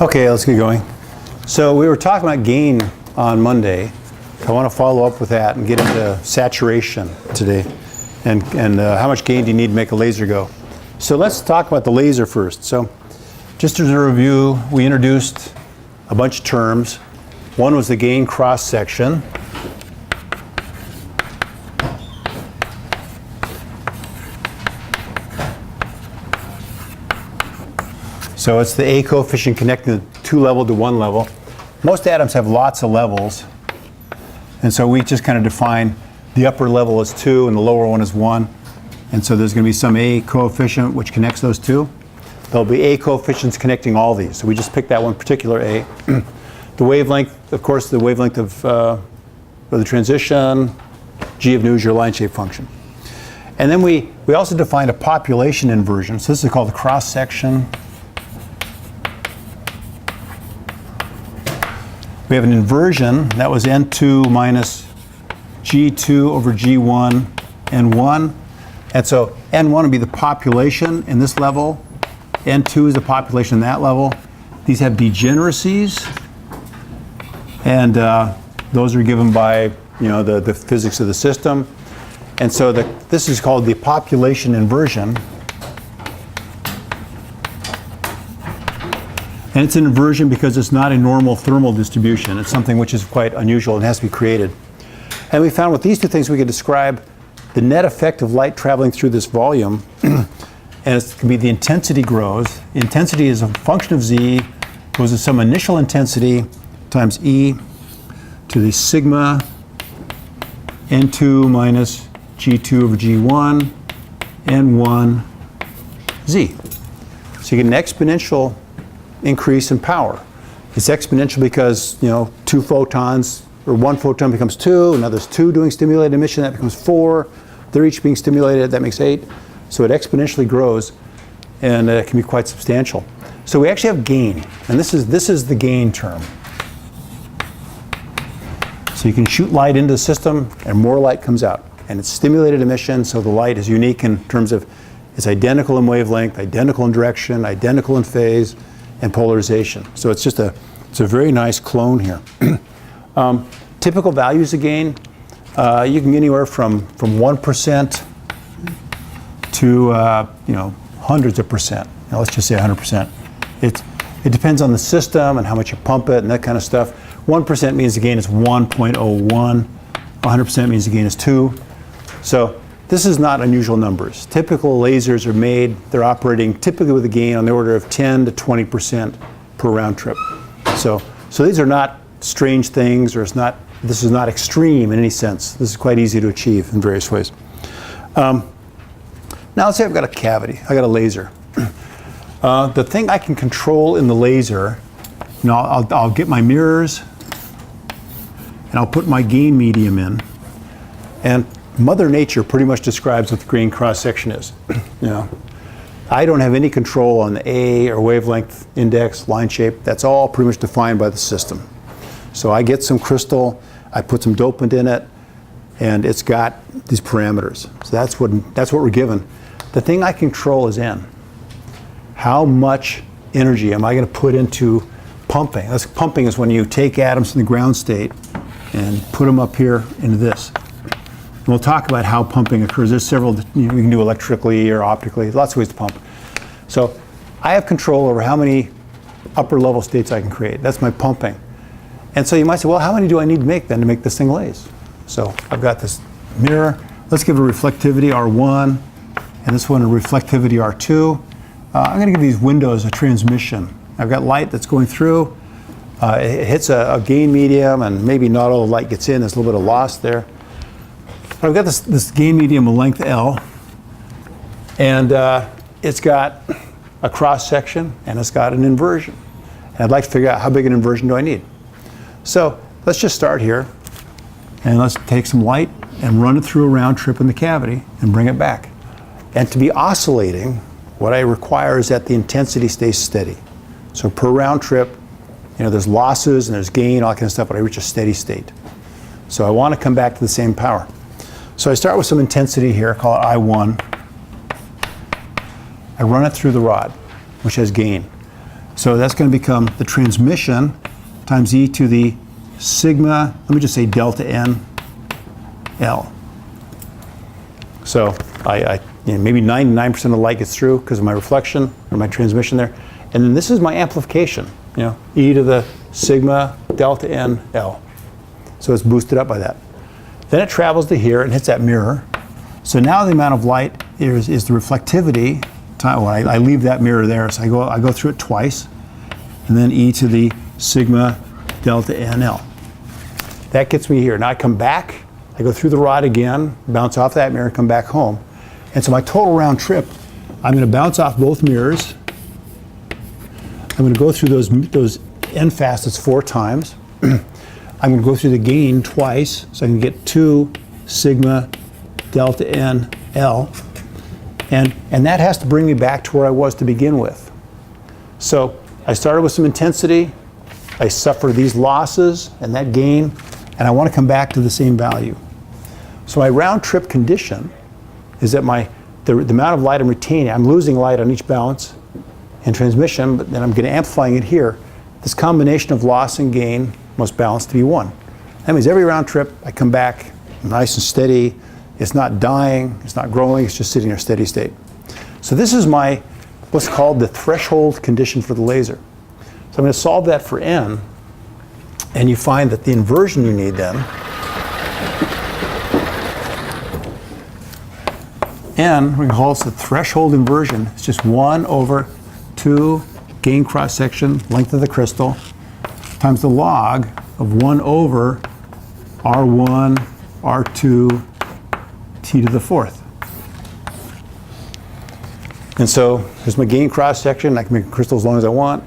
Okay, let's get going. So we were talking about gain on Monday. I want to follow up with that and get into saturation today. And how much gain do you need to make a laser go? So let's talk about the laser first. So just as a review, we introduced a bunch of terms. One was the gain cross-section. So it's the A coefficient connecting the two level to one level. Most atoms have lots of levels. And so we just kind of define the upper level as 2 and the lower one is 1. And so there's going to be some A coefficient which connects those two. There'll be A coefficients connecting all these. So we just picked that one particular A. The wavelength, of course, the wavelength of the transition, G of nu is your line shape function. And then we also defined a population inversion. So this is called the cross-section. We have an inversion, that was N2 minus G2 over G1, N1. And so N1 would be the population in this level. N2 is the population in that level. These have degeneracies. And those are given by the physics of the system. And so this is called the population inversion. And it's an inversion because it's not a normal thermal distribution. It's something which is quite unusual and has to be created. And we found with these two things we could describe the net effect of light traveling through this volume. And it can be the intensity grows. Intensity is a function of Z, goes to some initial intensity times E to the sigma N2 minus G2 over G1 N1 Z. So you get an exponential increase in power. It's exponential because, two photons, or one photon becomes 2, and now there's 2 doing stimulated emission, that becomes 4. They're each being stimulated, that makes 8. So it exponentially grows, and it can be quite substantial. So we actually have gain, and this is the gain term. So you can shoot light into the system, and more light comes out. And it's stimulated emission, so the light is unique in terms of it's identical in wavelength, identical in direction, identical in phase, and polarization. So it's a very nice clone here. Typical values of gain, you can get anywhere from 1% to hundreds of percent. Now let's just say 100%. It depends on the system and how much you pump it and that kind of stuff. 1% means the gain is 1.01. 100% means the gain is 2. So this is not unusual numbers. Typical lasers are made, they're operating typically with a gain on the order of 10 to 20% per round trip. So these are not strange things, or this is not extreme in any sense. This is quite easy to achieve in various ways. Now let's say I've got a cavity, I got a laser. The thing I can control in the laser, I'll get my mirrors and I'll put my gain medium in, and Mother Nature pretty much describes what the gain cross-section is. I don't have any control on the A or wavelength index, line shape. That's all pretty much defined by the system. So I get some crystal, I put some dopant in it, and it's got these parameters. So that's what we're given. The thing I control is N. How much energy am I going to put into pumping? Pumping is when you take atoms from the ground state and put them up here into this. And we'll talk about how pumping occurs. There's several, we can do electrically or optically, lots of ways to pump. So I have control over how many upper level states I can create. That's my pumping. And so you might say, well, how many do I need to make then to make this thing laze? So I've got this mirror. Let's give it a reflectivity R1, and this one a reflectivity R2. I'm going to give these windows a transmission. I've got light that's going through. It hits a gain medium, and maybe not all the light gets in. There's a little bit of loss there. But I've got this gain medium of length L, and it's got a cross section, and it's got an inversion. And I'd like to figure out how big an inversion do I need. So let's just start here, and let's take some light and run it through a round trip in the cavity and bring it back. And to be oscillating, what I require is that the intensity stays steady. So per round trip, there's losses and there's gain, all that kind of stuff, but I reach a steady state. So I want to come back to the same power. So I start with some intensity here, call it I1. I run it through the rod, which has gain. So that's going to become the transmission times e to the sigma, let me just say delta n L. So maybe 99% of the light gets through because of my reflection or my transmission there. And then this is my amplification, e to the sigma delta n L. So it's boosted up by that. Then it travels to here and hits that mirror. So now the amount of light is the reflectivity. Well, I leave that mirror there, so I go through it twice, and then e to the sigma delta n L. That gets me here. Now I come back, I go through the rod again, bounce off that mirror, come back home. And so my total round trip, I'm going to bounce off both mirrors. I'm going to go through those n facets 4 times. I'm going to go through the gain twice, so I can get 2 sigma delta n L. And that has to bring me back to where I was to begin with. So I started with some intensity, I suffer these losses and that gain, and I want to come back to the same value. So my round trip condition is that the amount of light I'm retaining, I'm losing light on each bounce and transmission, but then I'm getting amplifying it here. This combination of loss and gain must balance to be 1. That means every round trip I come back nice and steady. It's not dying, it's not growing, it's just sitting in a steady state. So this is what's called the threshold condition for the laser. So I'm going to solve that for n, and you find that the inversion you need then, n, we call this the threshold inversion. It's just 1 over 2 gain cross section, length of the crystal, times the log of 1 over R1, R2, T to the 4th. And so here's my gain cross section. I can make a crystal as long as I want.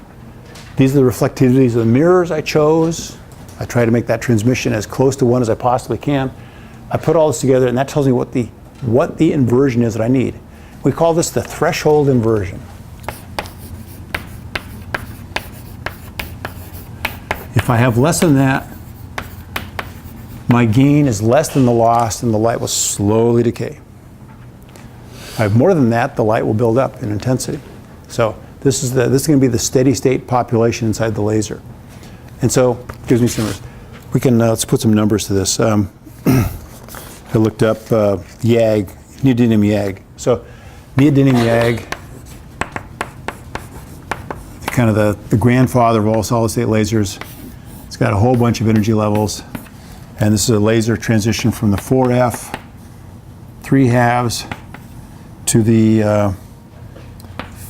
These are the reflectivities of the mirrors I chose. I try to make that transmission as close to 1 as I possibly can. I put all this together, and that tells me what the inversion is that I need. We call this the threshold inversion. If I have less than that, my gain is less than the loss, and the light will slowly decay. If I have more than that, the light will build up in intensity. So this is going to be the steady state population inside the laser. And so it gives me some, let's put some numbers to this. I looked up YAG, neodymium YAG. So neodymium YAG, kind of the grandfather of all solid state lasers. It's got a whole bunch of energy levels. And this is a laser transition from the 4F, 3 halves, to the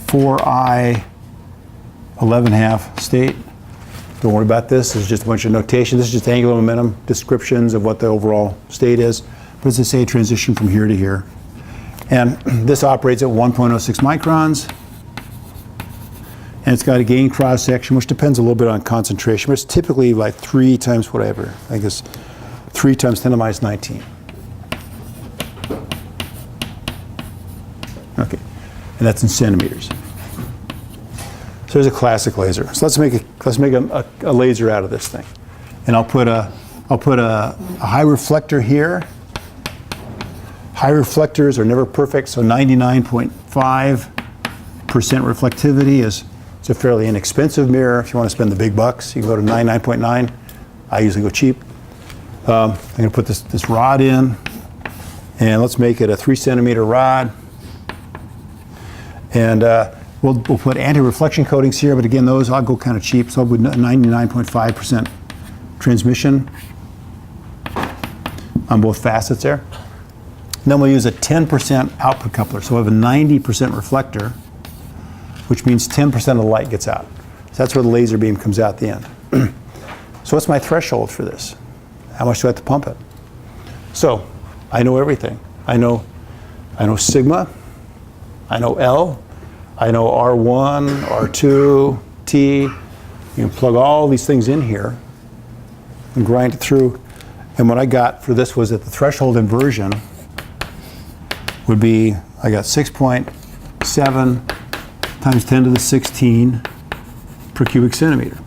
4I, 11 half state. Don't worry about this. This is just a bunch of notation. This is just angular momentum descriptions of what the overall state is. But it's a say transition from here to here. And this operates at 1.06 microns. And it's got a gain cross section, which depends a little bit on concentration, but it's typically like 3 times whatever. I guess 3 times 10 to the minus 19. Okay, and that's in centimeters. So there's a classic laser. So let's make a laser out of this thing, and I'll put a high reflector here. High reflectors are never perfect, so 99.5% reflectivity is. It's a fairly inexpensive mirror. If you want to spend the big bucks, you can go to 99.9. I usually go cheap. I'm going to put this rod in, and let's make it a 3 centimeter rod. And we'll put anti-reflection coatings here, but again, those I'll go kind of cheap, so I'll put 99.5% transmission on both facets there. And then we'll use a 10% output coupler, so we have a 90% reflector, which means 10% of the light gets out. So that's where the laser beam comes out at the end. So what's my threshold for this? How much do I have to pump it? So I know everything. I know sigma, I know L, I know R1, R2, T. You can plug all these things in here and grind it through. And what I got for this was that the threshold inversion would be, I got 6.7 times 10 to the 16 per cubic centimeter.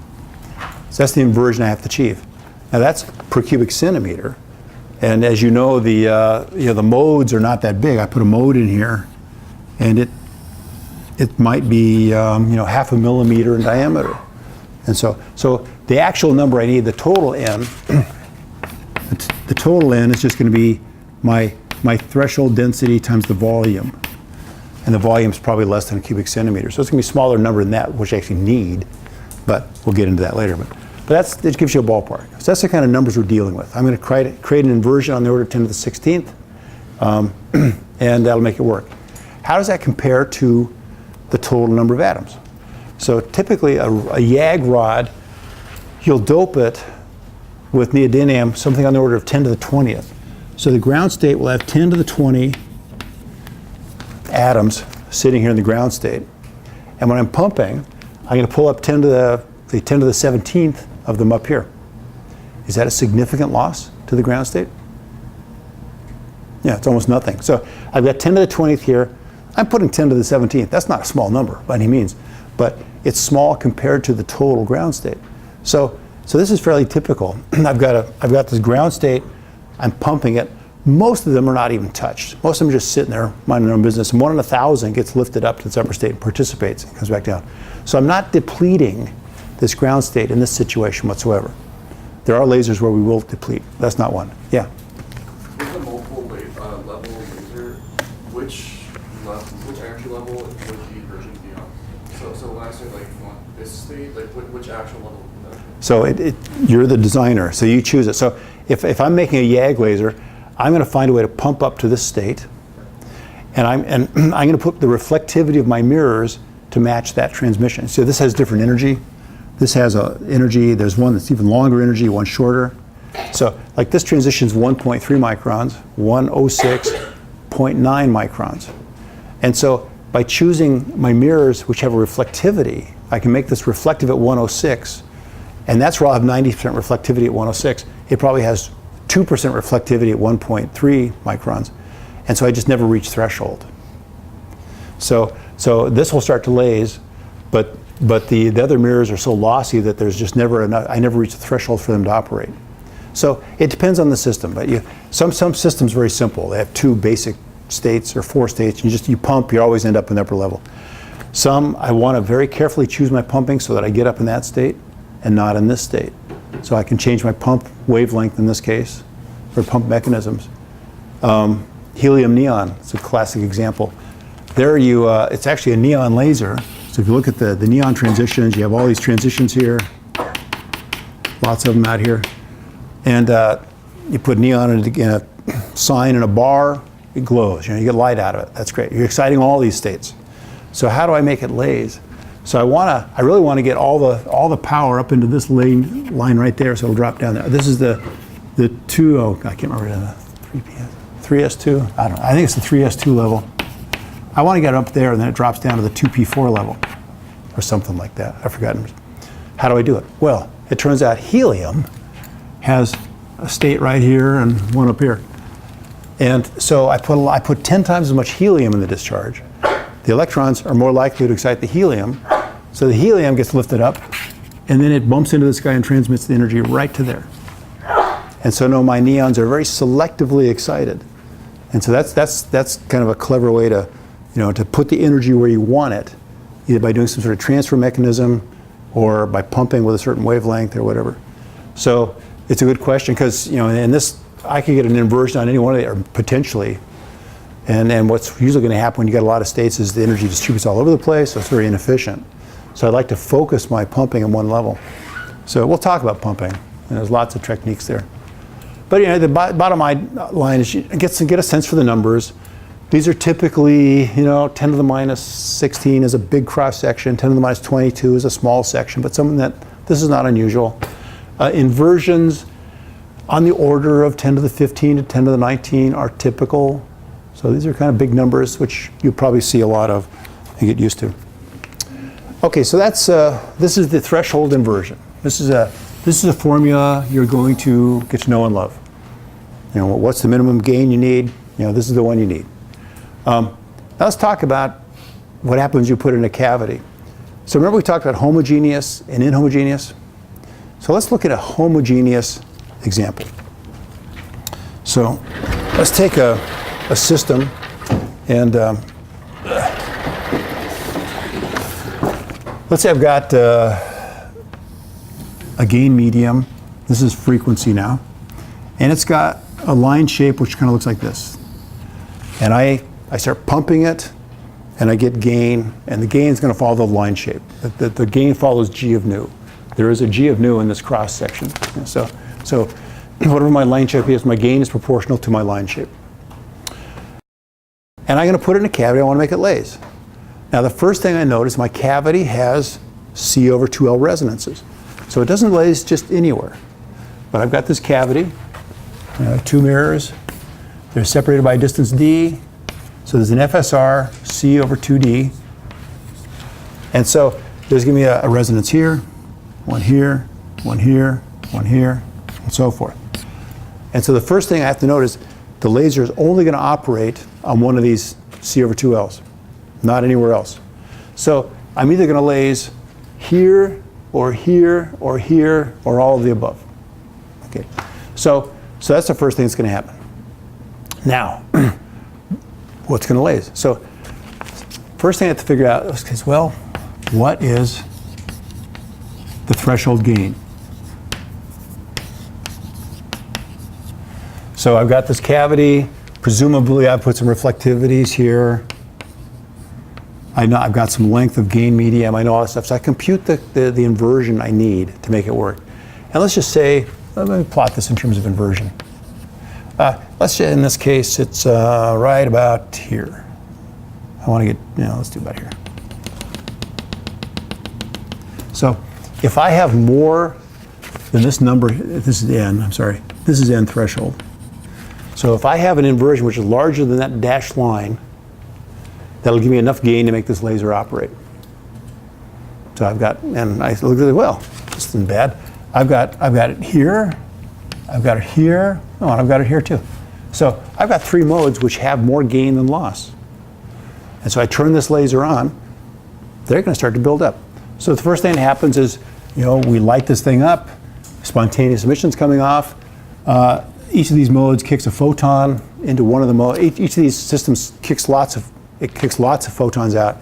So that's the inversion I have to achieve. Now that's per cubic centimeter, and as you know, the modes are not that big. I put a mode in here, and it might be half a millimeter in diameter. And so the actual number I need, the total N, the total N is just going to be my threshold density times the volume. And the volume is probably less than a cubic centimeter. So it's going to be a smaller number than that, which I actually need. But we'll get into that later. But that gives you a ballpark. So that's the kind of numbers we're dealing with. I'm going to create an inversion on the order of 10 to the 16th. And that'll make it work. How does that compare to the total number of atoms? So typically a YAG rod, you'll dope it with neodymium, something on the order of 10 to the 20th. So the ground state will have 10 to the 20 atoms sitting here in the ground state. And when I'm pumping, I'm going to pull up 10 to the 17th of them up here. Is that a significant loss to the ground state? Yeah, it's almost nothing. So I've got 10 to the 20th here. I'm putting 10 to the 17th. That's not a small number by any means, but it's small compared to the total ground state. So this is fairly typical. I've got this ground state. I'm pumping it. Most of them are not even touched. Most of them are just sitting there minding their own business. And 1 in 1,000 gets lifted up to its upper state and participates and comes back down. So I'm not depleting this ground state in this situation whatsoever. There are lasers where we will deplete. That's not one. Yeah? With a multiple level laser, which energy level would the inversion be on? So when I say like you want this state, like which actual level would that be? So you're the designer, so you choose it. So if I'm making a YAG laser, I'm going to find a way to pump up to this state, and I'm going to put the reflectivity of my mirrors to match that transmission. So this has different energy. This has energy. There's one that's even longer energy, one shorter. So like this transition's 1.3 microns, 106.9 microns. And so by choosing my mirrors, which have a reflectivity, I can make this reflective at 106, and that's where I'll have 90% reflectivity at 106. It probably has 2% reflectivity at 1.3 microns, and so I just never reach threshold. So this will start to laze, but the other mirrors are so lossy that there's just never enough. I never reach the threshold for them to operate. So it depends on the system, but some systems are very simple. They have 2 basic states or 4 states. You pump, you always end up in the upper level. Some I want to very carefully choose my pumping so that I get up in that state and not in this state. So I can change my pump wavelength in this case, or pump mechanisms. Helium neon, it's a classic example. There it's actually a neon laser. So if you look at the neon transitions, you have all these transitions here, lots of them out here. And you put neon in a sign in a bar, it glows. You get light out of it. That's great. You're exciting all these states. So how do I make it laze? So I really want to get all the power up into this line right there, so it'll drop down there. This is the 2, I can't remember the 3S2. I don't know. I think it's the 3S2 level. I want to get it up there, and then it drops down to the 2P4 level, or something like that. I've forgotten. How do I do it? Well, it turns out helium has a state right here and one up here, and so I put 10 times as much helium in the discharge. The electrons are more likely to excite the helium, so the helium gets lifted up, and then it bumps into this guy and transmits the energy right to there. And so no, my neons are very selectively excited, and so that's kind of a clever way to, to put the energy where you want it, either by doing some sort of transfer mechanism or by pumping with a certain wavelength or whatever. So it's a good question because in this I could get an inversion on any one of them, or potentially. And what's usually going to happen when you get a lot of states is the energy distributes all over the place, so it's very inefficient. So I'd like to focus my pumping in one level. So we'll talk about pumping, and there's lots of techniques there. But the bottom line is you get a sense for the numbers. These are typically, 10 to the minus 16 is a big cross section, 10 to the minus 22 is a small section, but this is not unusual. Inversions on the order of 10 to the 15 to 10 to the 19 are typical. So these are kind of big numbers, which you probably see a lot of and get used to. Okay, so this is the threshold inversion. This is a formula you're going to get to know and love. What's the minimum gain you need? This is the one you need. Now let's talk about what happens when you put it in a cavity. So remember we talked about homogeneous and inhomogeneous? So let's look at a homogeneous example. So let's take a system and let's say I've got a gain medium. This is frequency now. And it's got a line shape which kind of looks like this. And I start pumping it, and I get gain, and the gain is going to follow the line shape. The gain follows G of nu. There is a G of nu in this cross section. So whatever my line shape is, my gain is proportional to my line shape. And I'm going to put it in a cavity. I want to make it laze. Now the first thing I notice, my cavity has C over 2L resonances. So it doesn't laze just anywhere. But I've got this cavity, two mirrors. They're separated by a distance D. So there's an FSR, C over 2D. And so there's going to be a resonance here, one here, one here, one here, and so forth. And so the first thing I have to note is the laser is only going to operate on one of these C over 2Ls, not anywhere else. So I'm either going to laze here, or here, or here, or all of the above. Okay. So that's the first thing that's going to happen. Now, what's going to laze? So first thing I have to figure out is, well, what is the threshold gain? So I've got this cavity. Presumably I put some reflectivities here. I know I've got some length of gain medium. I know all that stuff. So I compute the inversion I need to make it work. And let's just say, let me plot this in terms of inversion. Let's say in this case it's right about here. I want to get, let's do about here. So if I have more than this number, this is n, I'm sorry, this is n threshold. So if I have an inversion which is larger than that dashed line, that'll give me enough gain to make this laser operate. So I've got, and I look at it, well, this isn't bad. I've got it here, I've got it here, oh, and I've got it here too. So I've got three modes which have more gain than loss. And so I turn this laser on, they're going to start to build up. So the first thing that happens is, we light this thing up, spontaneous emissions coming off. Each of these modes kicks a photon into one of the modes. Each of these systems kicks lots of photons out.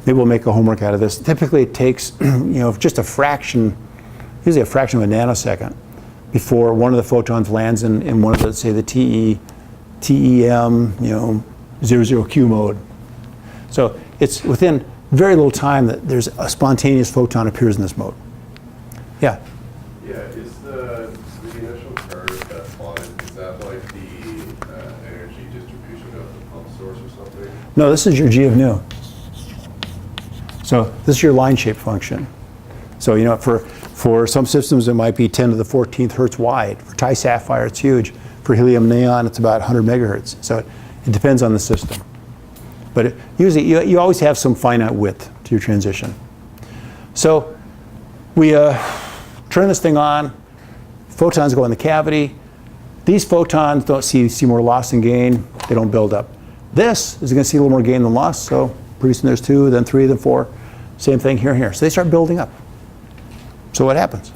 Maybe we'll make a homework out of this. Typically it takes, just a fraction, usually a fraction of a nanosecond before one of the photons lands in one of the, say, the TEM, 00Q mode. So it's within very little time that there's a spontaneous photon appears in this mode. Yeah? Yeah, is the initial curve that's plotted, is that like the energy distribution of the pump source or something? No, this is your G of nu. So this is your line shape function. So for some systems it might be 10 to the 14th hertz wide. For Ti sapphire it's huge. For helium neon it's about 100 megahertz. So it depends on the system. But usually you always have some finite width to your transition. So we turn this thing on. Photons go in the cavity. These photons don't see more loss and gain. They don't build up. This is going to see a little more gain than loss. So pretty soon there's 2, then 3, then 4. Same thing here and here. So they start building up. So what happens?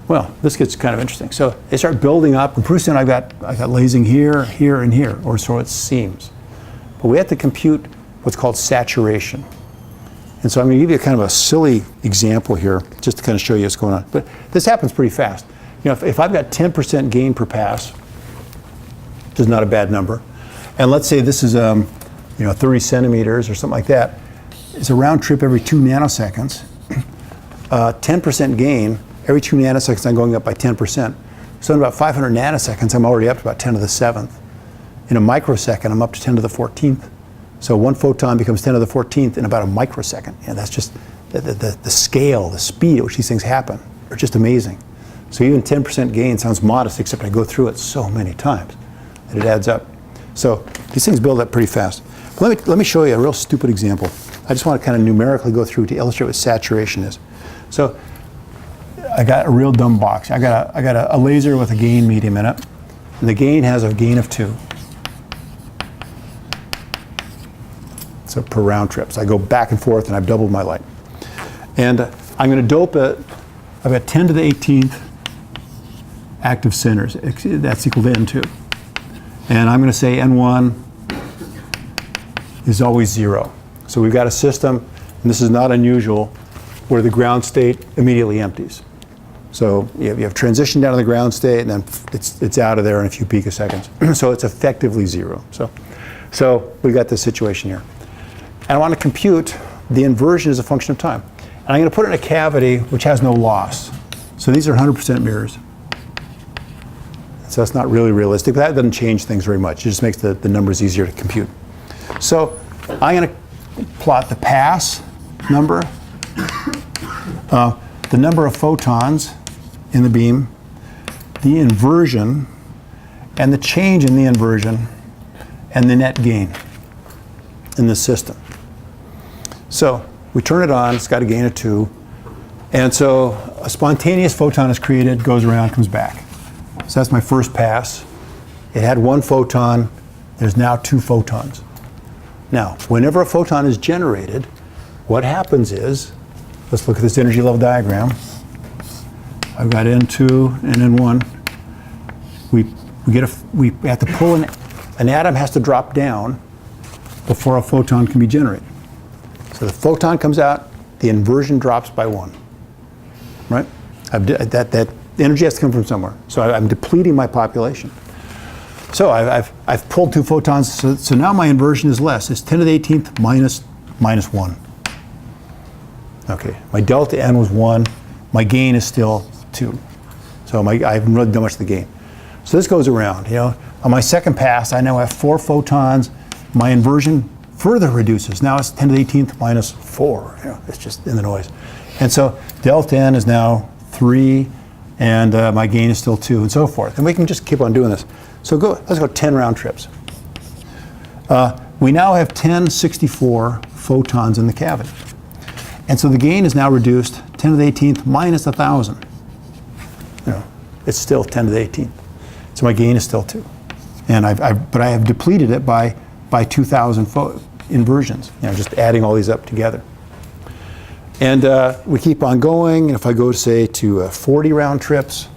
Well, this gets kind of interesting. So they start building up, and pretty soon I got lasing here, here, and here, or so it seems. But we have to compute what's called saturation. And so I'm going to give you kind of a silly example here, just to kind of show you what's going on. But this happens pretty fast. If I've got 10% gain per pass, which is not a bad number, and let's say this is 30 centimeters or something like that, it's a round trip every 2 nanoseconds. 10% gain, every 2 nanoseconds I'm going up by 10%. So in about 500 nanoseconds, I'm already up to about 10 to the 7th. In a microsecond, I'm up to 10 to the 14th. So one photon becomes 10 to the 14th in about a microsecond. That's just the scale, the speed at which these things happen are just amazing. So even 10% gain sounds modest, except I go through it so many times that it adds up. So these things build up pretty fast. But let me show you a real stupid example. I just want to kind of numerically go through to illustrate what saturation is. So I got a real dumb box. I got a laser with a gain medium in it, and the gain has a gain of 2. So per round trip. So I go back and forth, and I've doubled my light. And I'm going to dope it. I've got 10 to the 18th active centers. That's equal to N2. And I'm going to say N1 is always 0. So we've got a system and this is not unusual, where the ground state immediately empties. So you have transition down to the ground state, and then it's out of there in a few picoseconds. So it's effectively zero. So we've got this situation here. And I want to compute the inversion as a function of time. And I'm going to put it in a cavity which has no loss. So these are 100% mirrors. So that's not really realistic, but that doesn't change things very much. It just makes the numbers easier to compute. So I'm going to plot the pass number, the number of photons in the beam, the inversion, and the change in the inversion, and the net gain in the system. So we turn it on, it's got a gain of 2, and so a spontaneous photon is created, goes around, comes back. So that's my first pass. It had 1 photon, there's now 2 photons. Now, whenever a photon is generated, what happens is, let's look at this energy level diagram. I've got N2 and N1. We have to pull an atom has to drop down before a photon can be generated. So the photon comes out, the inversion drops by 1, right? That energy has to come from somewhere. So I'm depleting my population. So I've pulled 2 photons, so now my inversion is less. It's 10 to the 18th minus 1. Okay, my delta N was 1. My gain is still 2. So I haven't really done much of the gain. So this goes around, you know. On my second pass, I now have 4 photons. My inversion further reduces. Now it's 10 to the 18th minus 4. You know, it's just in the noise. And so delta N is now 3, and my gain is still 2, and so forth. And we can just keep on doing this. So let's go 10 round trips. We now have 1064 photons in the cavity. And so the gain is now reduced 10 to the 18th minus 1,000. You know, it's still 10 to the 18th. So my gain is still 2. And but I have depleted it by 2,000 inversions, you know, just adding all these up together. And we keep on going. And if I go, say, to 40 round trips,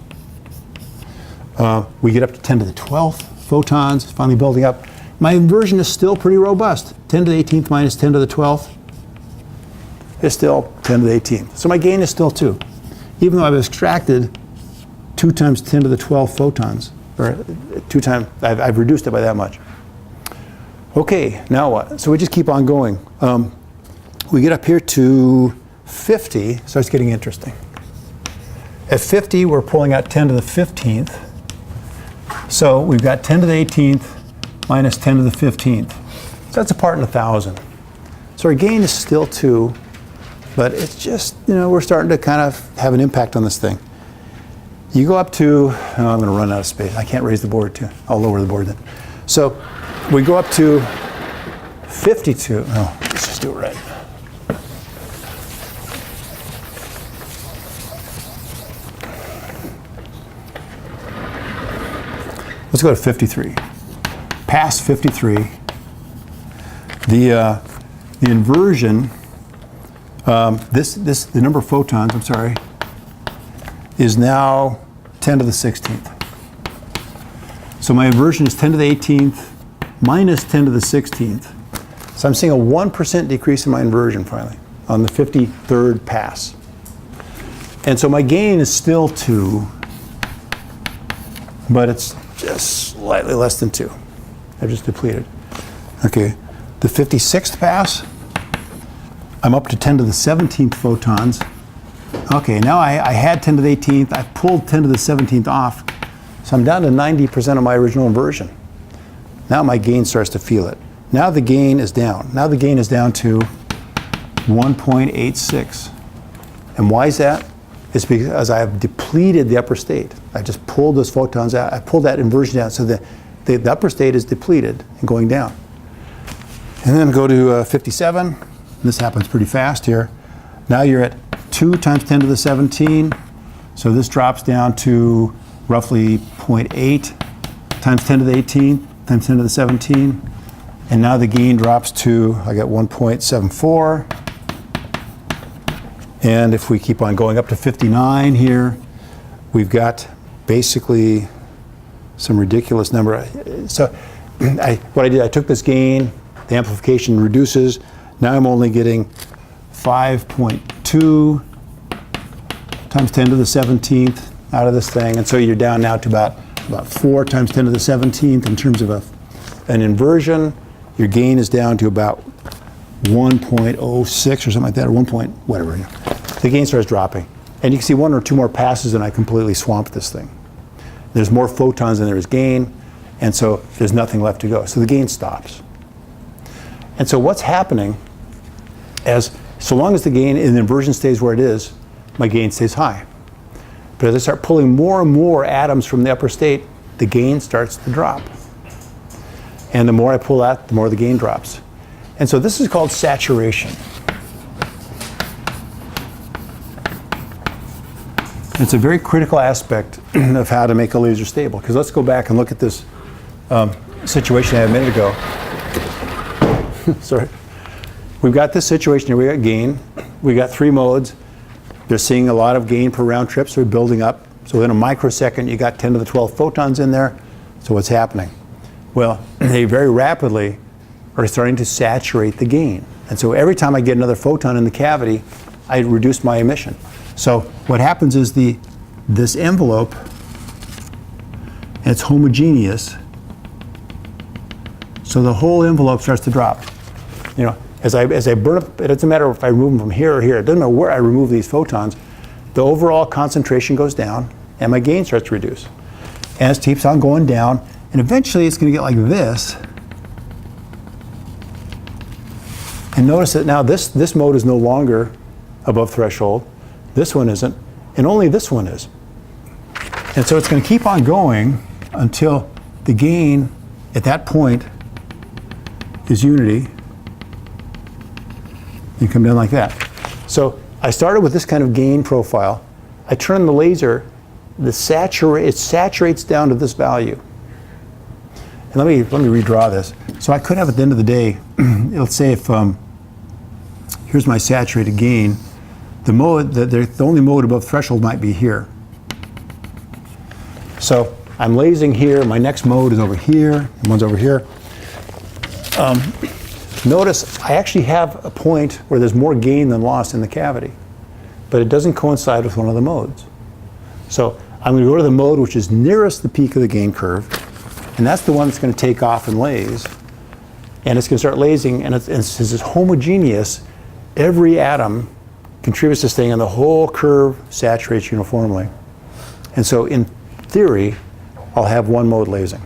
we get up to 10 to the 12th photons, finally building up. My inversion is still pretty robust. 10 to the 18th minus 10 to the 12th is still 10 to the 18th. So my gain is still 2. Even though I've extracted 2 times 10 to the 12 photons, or 2 times, I've reduced it by that much. Okay, now what? So we just keep on going. We get up here to 50, starts getting interesting. At 50, we're pulling out 10 to the 15th. So we've got 10 to the 18th minus 10 to the 15th. So that's a part in 1,000. So our gain is still 2, but it's just, you know, we're starting to kind of have an impact on this thing. You go up to, oh, I'm going to run out of space. I can't raise the board too. I'll lower the board then. So we go up to 52. Oh, let's just do it right. Let's go to 53. Past 53, the inversion, the number of photons, I'm sorry, is now 10 to the 16th. So my inversion is 10 to the 18th minus 10 to the 16th. So I'm seeing a 1% decrease in my inversion finally on the 53rd pass. And so my gain is still 2, but it's just slightly less than 2. I've just depleted. Okay, the 56th pass, I'm up to 10 to the 17th photons. Okay, now I had 10 to the 18th, I pulled 10 to the 17th off, so I'm down to 90% of my original inversion. Now my gain starts to feel it. Now the gain is down. Now the gain is down to 1.86. And why is that? It's because I have depleted the upper state. I just pulled those photons out. I pulled that inversion down, so the upper state is depleted and going down. And then go to 57. This happens pretty fast here. Now you're at 2 times 10 to the 17. So this drops down to roughly 0.8 times 10 to the 18 times 10 to the 17. And now the gain drops to, I got 1.74. And if we keep on going up to 59 here, we've got basically some ridiculous number. So what I did, I took this gain, the amplification reduces. Now I'm only getting 5.2 times 10 to the 17th out of this thing. And so you're down now to about 4 times 10 to the 17th in terms of an inversion. Your gain is down to about 1.06 or something like that, or 1 point, whatever. The gain starts dropping. And you can see 1 or 2 more passes and I completely swamped this thing. There's more photons than there is gain, and so there's nothing left to go. So the gain stops. And so what's happening so long as the gain in the inversion stays where it is, my gain stays high. But as I start pulling more and more atoms from the upper state, the gain starts to drop. And the more I pull out, the more the gain drops. And so this is called saturation. It's a very critical aspect of how to make a laser stable. Because let's go back and look at this situation I had a minute ago. Sorry. We've got this situation here. We got gain. We got 3 modes. They're seeing a lot of gain per round trip, so they're building up. So in a microsecond, you got 10 to the 12 photons in there. So what's happening? Well, they very rapidly are starting to saturate the gain. And so every time I get another photon in the cavity, I reduce my emission. So what happens is this envelope, and it's homogeneous, so the whole envelope starts to drop. You know, as I burn up, it doesn't matter if I remove them from here or here, it doesn't matter where I remove these photons, the overall concentration goes down and my gain starts to reduce. And it keeps on going down, and eventually it's going to get like this. And notice that now this mode is no longer above threshold. This one isn't, and only this one is. And so it's going to keep on going until the gain at that point is unity. You come down like that. So I started with this kind of gain profile. I turn the laser, it saturates down to this value. And let me redraw this. So I could have at the end of the day, let's say if here's my saturated gain. The mode, the only mode above threshold might be here. So I'm lasing here. My next mode is over here, and one's over here. Notice I actually have a point where there's more gain than loss in the cavity, but it doesn't coincide with one of the modes. So I'm going to go to the mode which is nearest the peak of the gain curve, and that's the one that's going to take off and lase. And it's going to start lasing, and since it's homogeneous, every atom contributes to this thing, and the whole curve saturates uniformly. And so in theory, I'll have one mode lasing,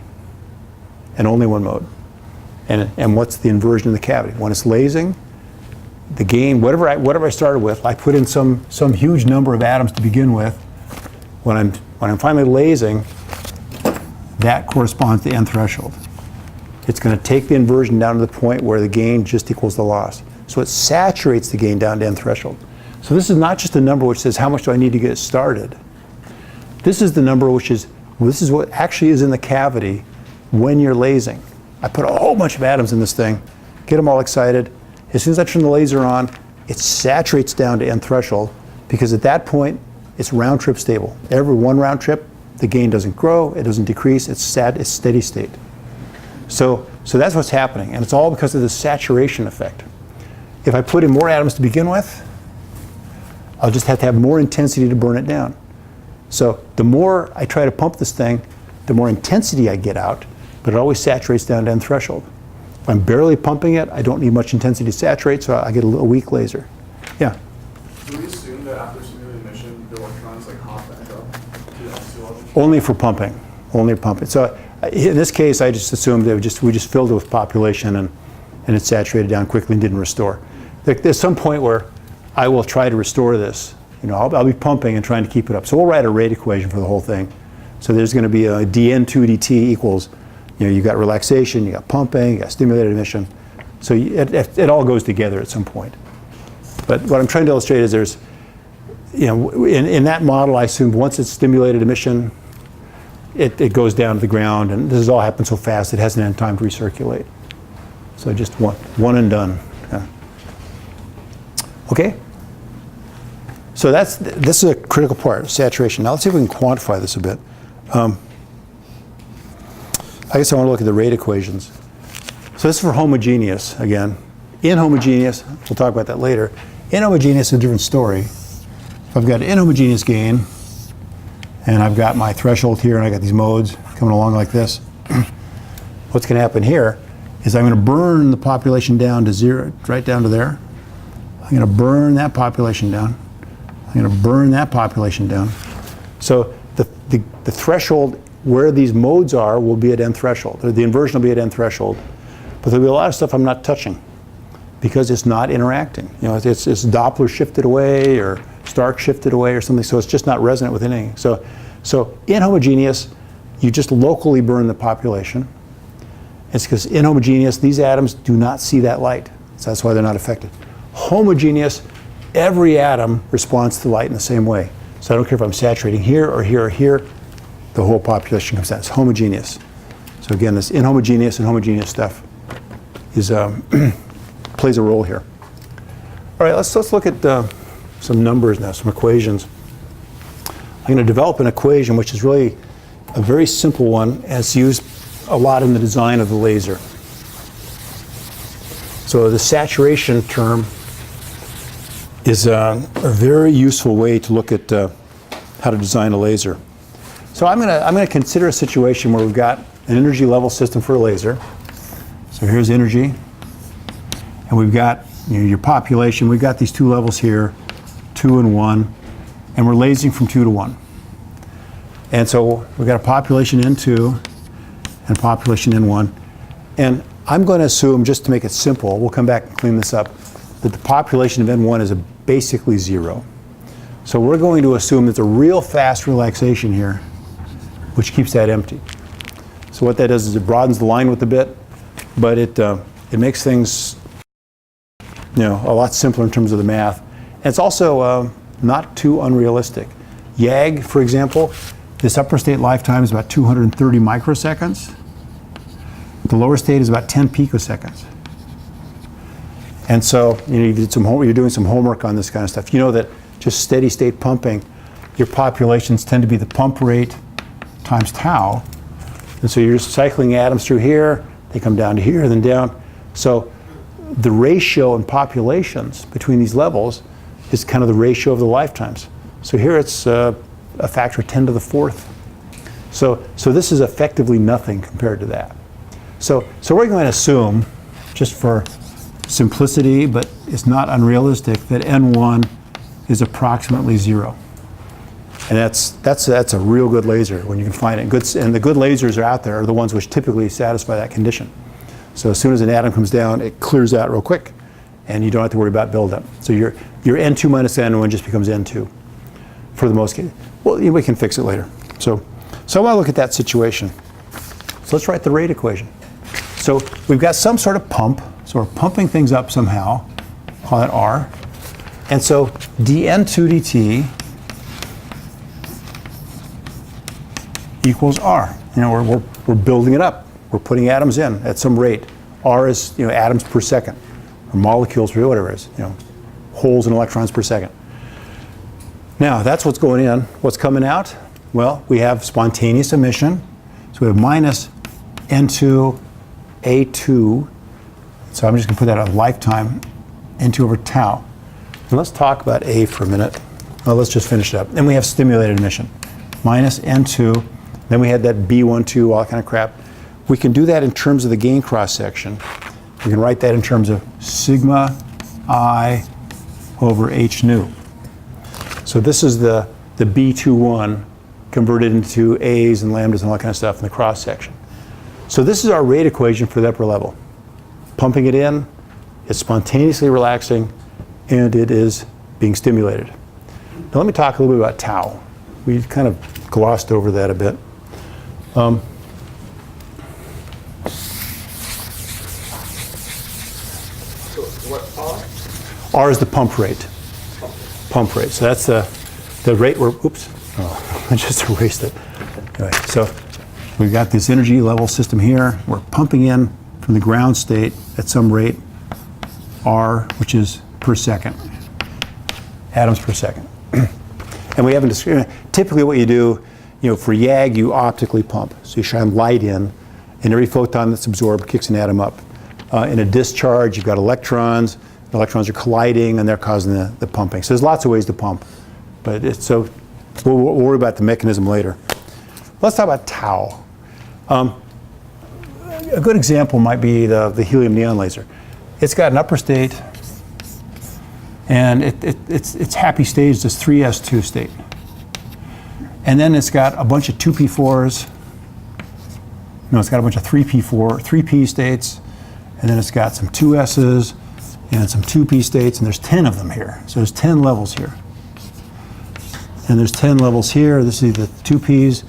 and only one mode. And what's the inversion in the cavity? When it's lasing, the gain, whatever I started with, I put in some huge number of atoms to begin with. When I'm finally lasing, that corresponds to end threshold. It's going to take the inversion down to the point where the gain just equals the loss. So it saturates the gain down to end threshold. So this is not just a number which says how much do I need to get it started. This is the number this is what actually is in the cavity when you're lasing. I put a whole bunch of atoms in this thing, get them all excited. As soon as I turn the laser on, it saturates down to end threshold, because at that point, it's round trip stable. Every one round trip, the gain doesn't grow, it doesn't decrease, it's steady state. So that's what's happening, and it's all because of the saturation effect. If I put in more atoms to begin with, I'll just have to have more intensity to burn it down. So the more I try to pump this thing, the more intensity I get out, but it always saturates down to end threshold. If I'm barely pumping it, I don't need much intensity to saturate, so I get a weak laser. Yeah? Do we assume that after simulated emission, the electrons hop back up to the LC level? Only for pumping. Only pumping. So in this case, I just assumed we just filled it with population and it saturated down quickly and didn't restore. There's some point where I will try to restore this. You know, I'll be pumping and trying to keep it up. So we'll write a rate equation for the whole thing. So there's going to be a dN2 dt equals, you know, you got relaxation, you got pumping, you got stimulated emission. So it all goes together at some point. But what I'm trying to illustrate is there's, you know, in that model, I assumed once it's stimulated emission, it goes down to the ground, and this has all happened so fast it hasn't had time to recirculate. So just one and done. Yeah. Okay? So this is a critical part, saturation. Now let's see if we can quantify this a bit. I guess I want to look at the rate equations. So this is for homogeneous, again. Inhomogeneous, we'll talk about that later. Inhomogeneous is a different story. If I've got inhomogeneous gain, and I've got my threshold here, and I got these modes coming along like this, what's going to happen here is I'm going to burn the population down to zero, right down to there. I'm going to burn that population down. I'm going to burn that population down. So the threshold where these modes are will be at end threshold. Or the inversion will be at end threshold. But there'll be a lot of stuff I'm not touching because it's not interacting. You know, it's Doppler shifted away or Stark shifted away or something, so it's just not resonant with anything. So inhomogeneous, you just locally burn the population. It's because inhomogeneous, these atoms do not see that light. So that's why they're not affected. Homogeneous, every atom responds to light in the same way. So I don't care if I'm saturating here or here or here, the whole population comes down. It's homogeneous. So again, this inhomogeneous and homogeneous stuff is plays a role here. All right, let's look at some numbers now, some equations. I'm going to develop an equation which is really a very simple one, and it's used a lot in the design of the laser. So the saturation term is a very useful way to look at how to design a laser. So I'm going to consider a situation where we've got an energy level system for a laser. So here's energy, and we've got your population. We've got these two levels here, 2 and 1, and we're lasing from 2 to 1. And so we've got a population N2 and a population N1. And I'm going to assume, just to make it simple, we'll come back and clean this up, that the population of N1 is basically 0. So we're going to assume there's a real fast relaxation here, which keeps that empty. So what that does is it broadens the line with a bit, but it makes things a lot simpler in terms of the math. And it's also not too unrealistic. YAG, for example, this upper state lifetime is about 230 microseconds. The lower state is about 10 picoseconds. And so you did you're doing some homework on this kind of stuff. You know that just steady state pumping, your populations tend to be the pump rate times tau. And so you're just cycling atoms through here, they come down to here, then down. So the ratio in populations between these levels is kind of the ratio of the lifetimes. So here it's a factor of 10 to the 4th. So this is effectively nothing compared to that. So we're going to assume, just for simplicity, but it's not unrealistic, that N1 is approximately 0. And that's a real good laser when you can find it. And the good lasers are out there are the ones which typically satisfy that condition. So as soon as an atom comes down, it clears out real quick, and you don't have to worry about buildup. So your N2 minus N1 just becomes N2 for the most case. Well, we can fix it later. So I want to look at that situation. So let's write the rate equation. So we've got some sort of pump. So we're pumping things up somehow. Call that R. And so dN2 dt equals R. We're building it up. We're putting atoms in at some rate. R is atoms per second, or molecules per whatever it is. Holes and electrons per second. Now that's what's going in. What's coming out? Well, we have spontaneous emission. So we have minus N2 A2. So I'm just going to put that on lifetime, N2 over tau. And let's talk about A for a minute. Well, let's just finish it up. Then we have stimulated emission, minus N2. Then we had that B12, all that kind of crap. We can do that in terms of the gain cross-section. We can write that in terms of sigma I over H nu. So this is the B21 converted into A's and lambdas and all that kind of stuff in the cross-section. So this is our rate equation for the upper level. Pumping it in, it's spontaneously relaxing, and it is being stimulated. Now let me talk a little bit about tau. We kind of glossed over that a bit. So what R? R is the pump rate. Pump rate. So that's the rate where, oops, oh, I just erased it. Anyway, so we've got this energy level system here. We're pumping in from the ground state at some rate, R, which is per second, atoms per second. And we haven't discrete. Typically what you do, for YAG, you optically pump. So you shine light in, and every photon that's absorbed kicks an atom up. In a discharge, you've got electrons. The electrons are colliding and they're causing the pumping. So there's lots of ways to pump, but we'll worry about the mechanism later. Let's talk about tau. A good example might be the helium neon laser. It's got an upper state, and its happy stage is this 3s2 state. And then it's got a bunch of 2p4s. No, it's got a bunch of 3p states, and then it's got some 2s's and some 2p states, and there's 10 of them here. So there's 10 levels here. And there's 10 levels here. This is the 2p's,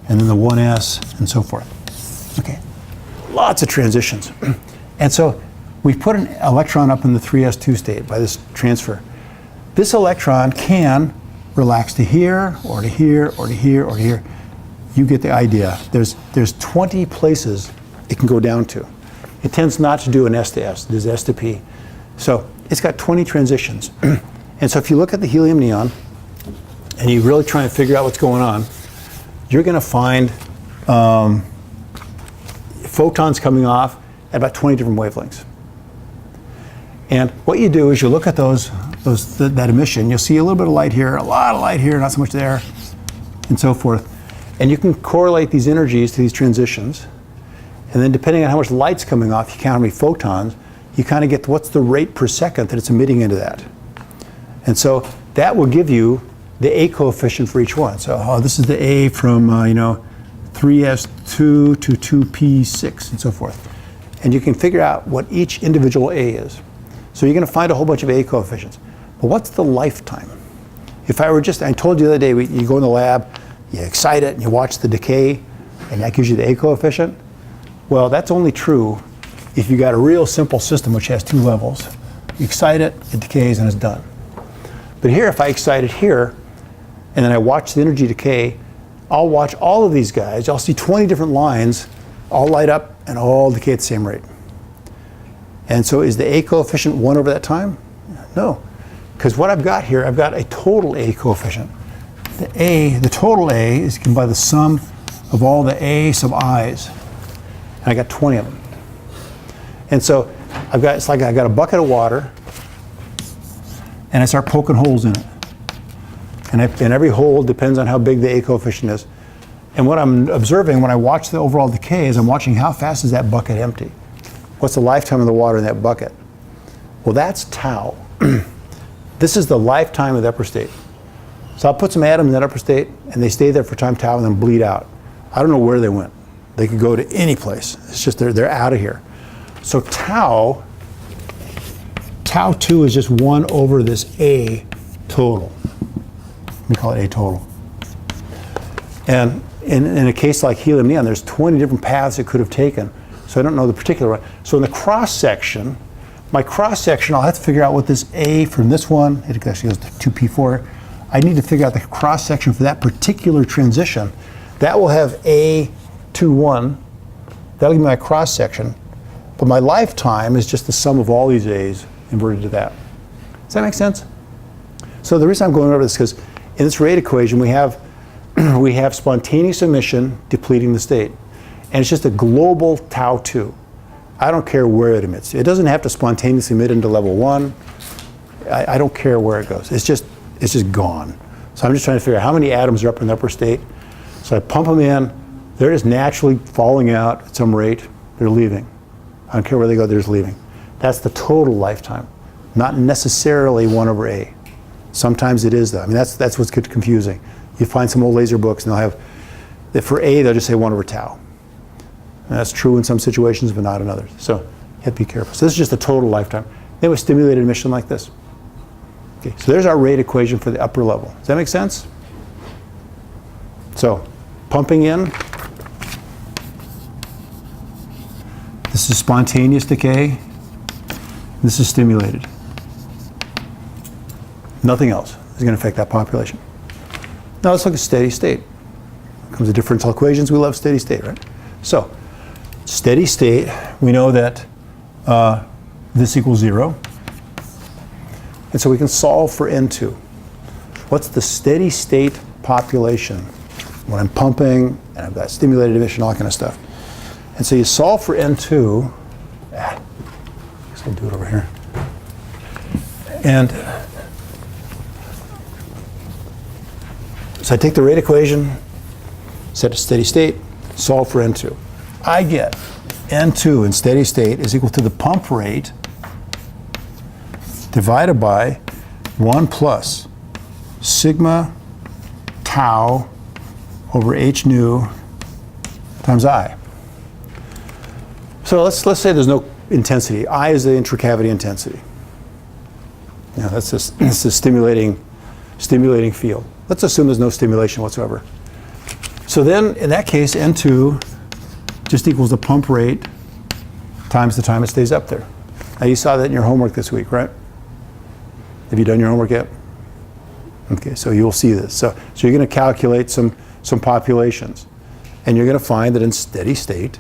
and then the 1s, and so forth. Okay, lots of transitions. And so we put an electron up in the 3s2 state by this transfer. This electron can relax to here, or to here, or to here, or to here. You get the idea. There's 20 places it can go down to. It tends not to do an S to S, it does S to P. So it's got 20 transitions. And so if you look at the helium neon, and you really try and figure out what's going on, you're going to find photons coming off at about 20 different wavelengths. And what you do is you look at that emission. You'll see a little bit of light here, a lot of light here, not so much there, and so forth. And you can correlate these energies to these transitions. And then depending on how much light's coming off, you count how many photons, you kind of get what's the rate per second that it's emitting into that. And so that will give you the A coefficient for each one. So this is the A from 3s2 to 2p6 and so forth. And you can figure out what each individual A is. So you're going to find a whole bunch of A coefficients. But what's the lifetime? If I told you the other day, you go in the lab, you excite it, and you watch the decay, and that gives you the A coefficient. Well, that's only true if you got a real simple system which has two levels. You excite it, it decays, and it's done. But here, if I excite it here, and then I watch the energy decay, I'll watch all of these guys. I'll see 20 different lines, all light up and all decay at the same rate. And so is the A coefficient 1 over that time? No. Because what I've got here, I've got a total A coefficient. The total A is given by the sum of all the A sub i's. And I got 20 of them. And so it's like I got a bucket of water, and I start poking holes in it. And every hole depends on how big the A coefficient is. And what I'm observing when I watch the overall decay is I'm watching how fast is that bucket empty. What's the lifetime of the water in that bucket? Well, that's tau. This is the lifetime of the upper state. So I'll put some atoms in that upper state, and they stay there for time tau and then bleed out. I don't know where they went. They could go to any place. It's just they're out of here. So tau2 is just 1 over this A total. We call it A total. And in a case like helium neon, there's 20 different paths it could have taken. So I don't know the particular one. So in the cross section, my cross section, I'll have to figure out what this A from this one, it actually goes to 2p4. I need to figure out the cross section for that particular transition. That will have A21. That'll give me my cross section. But my lifetime is just the sum of all these A's inverted to that. Does that make sense? So the reason I'm going over this is because in this rate equation we have spontaneous emission depleting the state. And it's just a global tau2. I don't care where it emits. It doesn't have to spontaneously emit into level 1. I don't care where it goes. It's just gone. So I'm just trying to figure out how many atoms are up in the upper state. So I pump them in. They're just naturally falling out at some rate. They're leaving. I don't care where they go, they're just leaving. That's the total lifetime, not necessarily 1 over A. Sometimes it is though. I mean, that's what's confusing. You find some old laser books and they'll have, for A, they'll just say 1 over tau. And that's true in some situations, but not in others. So you have to be careful. So this is just the total lifetime. They have a stimulated emission like this. Okay, so there's our rate equation for the upper level. Does that make sense? So pumping in. This is spontaneous decay. This is stimulated. Nothing else is going to affect that population. Now let's look at steady state. Comes to differential equations. We love steady state, right? So steady state, we know that this equals 0. And so we can solve for N2. What's the steady state population when I'm pumping and I've got stimulated emission, all that kind of stuff. And so you solve for N2. I guess I'll do it over here. And so I take the rate equation, set to steady state, solve for N2. I get N2 in steady state is equal to the pump rate divided by 1 plus sigma tau over h nu times I. So let's say there's no intensity. I is the intracavity intensity. Now that's a stimulating field. Let's assume there's no stimulation whatsoever. So then, in that case, N2 just equals the pump rate times the time it stays up there. Now you saw that in your homework this week, right? Have you done your homework yet? Okay, so you'll see this. So you're going to calculate some populations, and you're going to find that in steady state,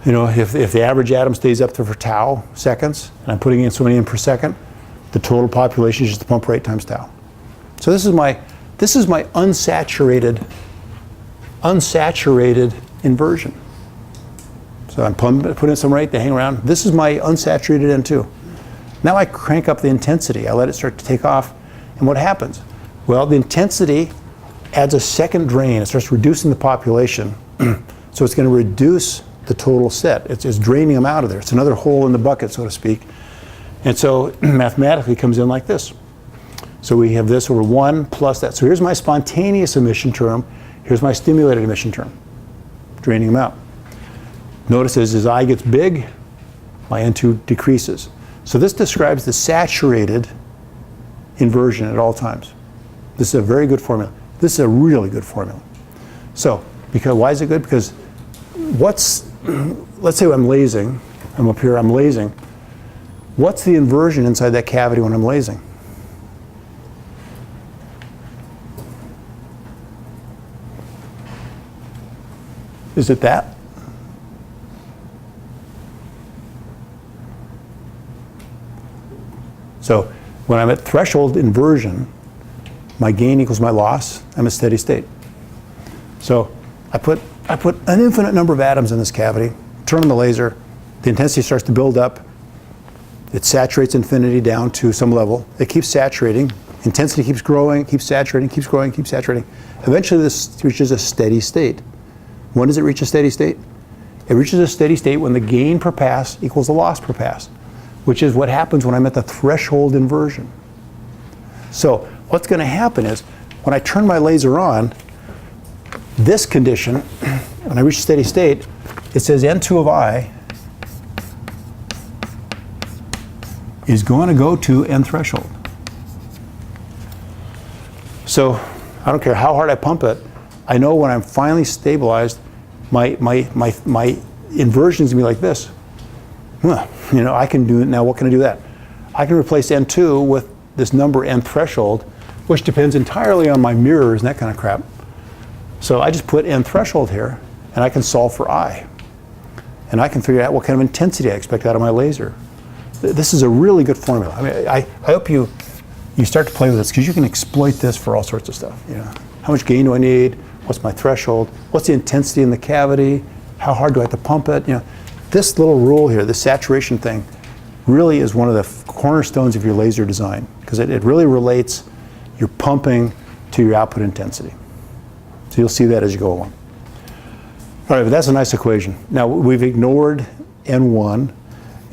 you know, if the average atom stays up there for tau seconds, and I'm putting in so many in per second, the total population is just the pump rate times tau. So this is my unsaturated inversion. So I'm putting in some rate, they hang around. This is my unsaturated N2. Now I crank up the intensity. I let it start to take off. And what happens? Well, the intensity adds a second drain. It starts reducing the population. So it's going to reduce the total set. It's draining them out of there. It's another hole in the bucket, so to speak. And so mathematically it comes in like this. So we have this over 1 plus that. So here's my spontaneous emission term. Here's my stimulated emission term, draining them out. Notice as I gets big, my N2 decreases. So this describes the saturated inversion at all times. This is a very good formula. This is a really good formula. So, why is it good? Because let's say I'm lasing, I'm up here, I'm lasing. What's the inversion inside that cavity when I'm lasing? Is it that? So when I'm at threshold inversion, my gain equals my loss. I'm at steady state. So I put an infinite number of atoms in this cavity, turn on the laser, the intensity starts to build up. It saturates infinity down to some level. It keeps saturating. Intensity keeps growing, keeps saturating, keeps growing, keeps saturating. Eventually this reaches a steady state. When does it reach a steady state? It reaches a steady state when the gain per pass equals the loss per pass, which is what happens when I'm at the threshold inversion. So what's going to happen is when I turn my laser on, this condition, when I reach steady state, it says N2 of I is going to go to N threshold. So I don't care how hard I pump it, I know when I'm finally stabilized, my inversion is going to be like this. Well, you know, I can do, now what can I do that? I can replace N2 with this number N threshold, which depends entirely on my mirrors and that kind of crap. So I just put N threshold here, and I can solve for I. And I can figure out what kind of intensity I expect out of my laser. This is a really good formula. I mean, I hope you start to play with this, because you can exploit this for all sorts of stuff. You know, how much gain do I need? What's my threshold? What's the intensity in the cavity? How hard do I have to pump it? You know, this little rule here, this saturation thing, really is one of the cornerstones of your laser design, because it really relates your pumping to your output intensity. So you'll see that as you go along. All right, but that's a nice equation. Now we've ignored N1,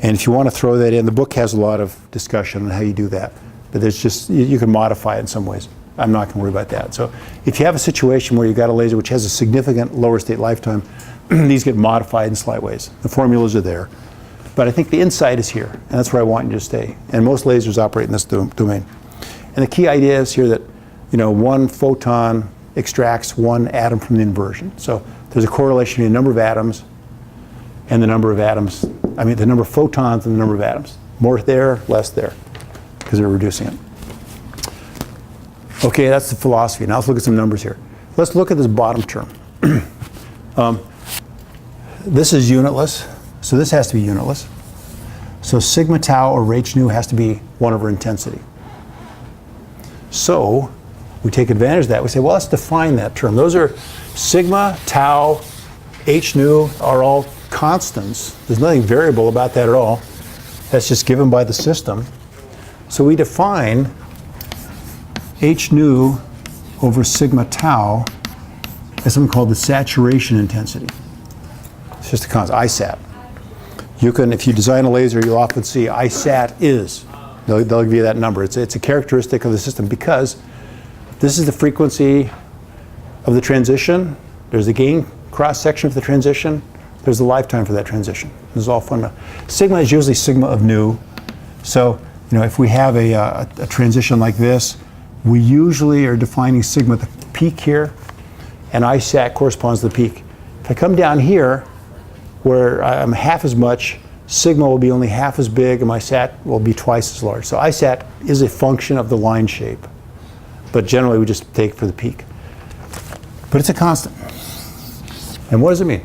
and if you want to throw that in, the book has a lot of discussion on how you do that. But there's just, you can modify it in some ways. I'm not going to worry about that. So if you have a situation where you've got a laser which has a significant lower state lifetime, these get modified in slight ways. The formulas are there. But I think the insight is here, and that's where I want you to stay. And most lasers operate in this domain. And the key idea is here that, you know, one photon extracts one atom from the inversion. So there's a correlation between the number of atoms and the number of atoms, I mean the number of photons and the number of atoms. More there, less there, because they're reducing it. Okay, that's the philosophy. Now let's look at some numbers here. Let's look at this bottom term. This is unitless, so this has to be unitless. So sigma tau or h nu has to be 1 over intensity. So we take advantage of that. We say, well, let's define that term. Those are sigma, tau, h nu are all constants. There's nothing variable about that at all. That's just given by the system. So we define h nu over sigma tau as something called the saturation intensity. It's just a constant, ISAT. You can, if you design a laser, you'll often see ISAT is. They'll give you that number. It's a characteristic of the system because this is the frequency of the transition. There's the gain cross-section for the transition. There's the lifetime for that transition. This is all fundamental. Sigma is usually sigma of nu. So, if we have a transition like this, we usually are defining sigma at the peak here, and ISAT corresponds to the peak. If I come down here, where I'm half as much, sigma will be only half as big, and my sat will be twice as large. So ISAT is a function of the line shape, but generally we just take for the peak. But it's a constant. And what does it mean?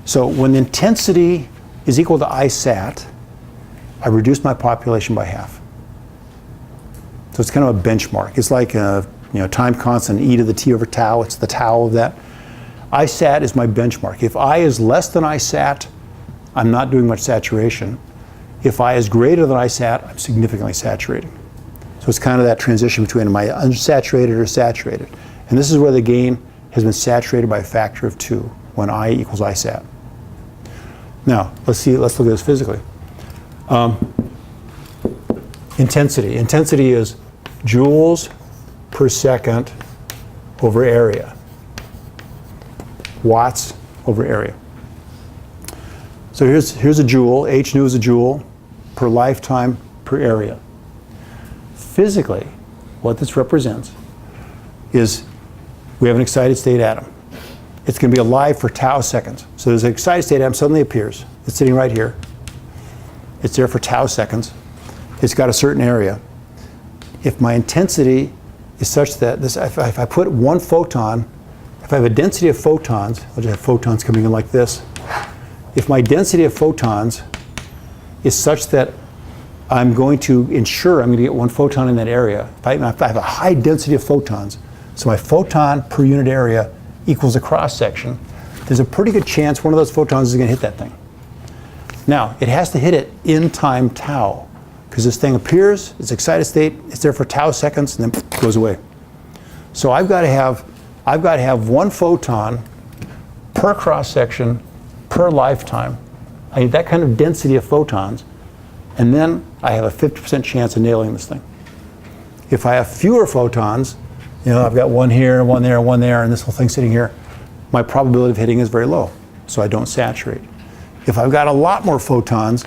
So when the intensity is equal to ISAT, I reduce my population by half. So it's kind of a benchmark. It's like a time constant, e to the t over tau. It's the tau of that. ISAT is my benchmark. If I is less than ISAT, I'm not doing much saturation. If I is greater than ISAT, I'm significantly saturating. So it's kind of that transition between am I unsaturated or saturated. And this is where the gain has been saturated by a factor of 2 when I equals ISAT. Now, let's look at this physically. Intensity. Intensity is joules per second over area. Watts over area. So here's a joule. H nu is a joule per lifetime per area. Physically, what this represents is we have an excited state atom. It's going to be alive for tau seconds. So there's an excited state atom suddenly appears. It's sitting right here. It's there for tau seconds. It's got a certain area. If my intensity is such that if I put one photon, if I have a density of photons, I'll just have photons coming in like this. If my density of photons is such that I'm going to ensure I'm going to get one photon in that area, if I have a high density of photons, so my photon per unit area equals a cross section, there's a pretty good chance one of those photons is going to hit that thing. Now, it has to hit it in time tau, because this thing appears, it's excited state, it's there for tau seconds, and then goes away. So I've got to have one photon per cross section per lifetime. I need that kind of density of photons, and then I have a 50% chance of nailing this thing. If I have fewer photons, I've got one here, one there, one there, and this whole thing sitting here, my probability of hitting is very low, so I don't saturate. If I've got a lot more photons,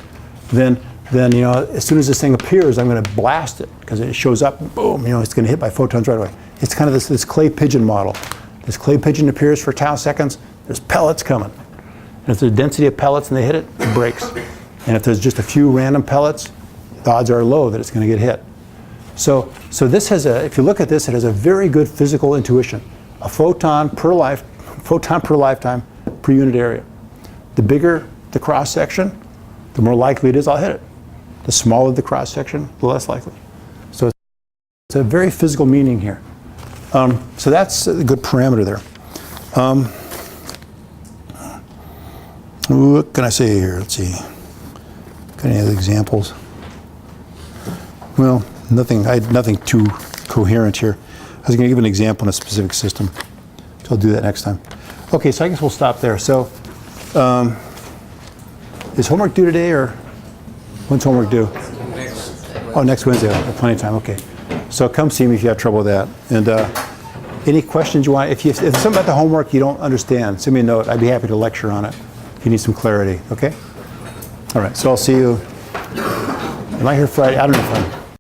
then as soon as this thing appears, I'm going to blast it, because it shows up, boom, it's going to hit by photons right away. It's kind of this clay pigeon model. This clay pigeon appears for tau seconds, there's pellets coming. And if there's a density of pellets and they hit it, it breaks. And if there's just a few random pellets, the odds are low that it's going to get hit. So this has if you look at this, it has a very good physical intuition. A photon per lifetime per unit area. The bigger the cross section, the more likely it is I'll hit it. The smaller the cross section, the less likely. So it's a very physical meaning here. So that's a good parameter there. What can I say here? Let's see. Got any other examples? Well, nothing. I had nothing too coherent here. I was going to give an example in a specific system, so I'll do that next time. Okay, so I guess we'll stop there. So, is homework due today, or when's homework due? Next Wednesday. Plenty of time. Okay. So come see me if you have trouble with that. And any questions you want? If there's something about the homework you don't understand, send me a note. I'd be happy to lecture on it if you need some clarity. Okay. All right. So I'll see you. Am I here Friday? I don't know if I'm.